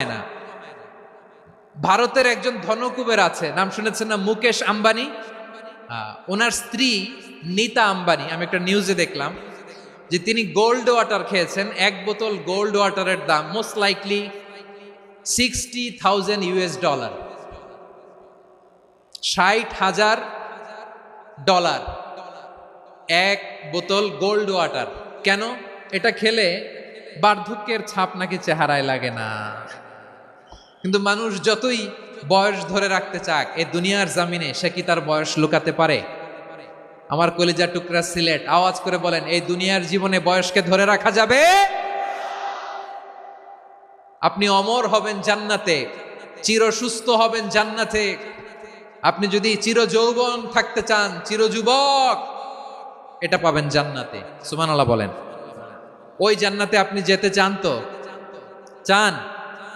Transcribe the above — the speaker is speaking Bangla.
না। ভারতের একজন ধনকুবের আছে, নাম শুনেছেন না? মুকেশ আম্বানি। ওনার স্ত্রী নীতা আম্বানি, আমি একটা নিউজে দেখলাম যে তিনি গোল্ড ওয়াটার খেয়েছেন। এক বোতল গোল্ড ওয়াটারের দাম মোস্ট লাইকলি $60,000, $60,000 এক বোতল গোল্ড ওয়াটার। কেন? এটা খেলে বার্ধক্যের ছাপ নাকি চেহারায় লাগে না। কিন্তু মানুষ যতই বয়স ধরে রাখতে চাক, এই দুনিয়ার জামিনে সে কি তার বয়স লুকাতে পারে? আমার কলিজা টুকরা সিলেট, আওয়াজ করে বলেন, এই দুনিয়ার জীবনে বয়সকে ধরে রাখা যাবে? আপনি অমর হবেন জান্নাতে, চির সুস্থ হবেন জান্নাতে। আপনি যদি চির যৌবন থাকতে চান, চির যুবক, এটা পাবেন জান্নাতে। সুবহানাল্লাহ বলেন। ওই জান্নাতে আপনি যেতে চান তো? চান?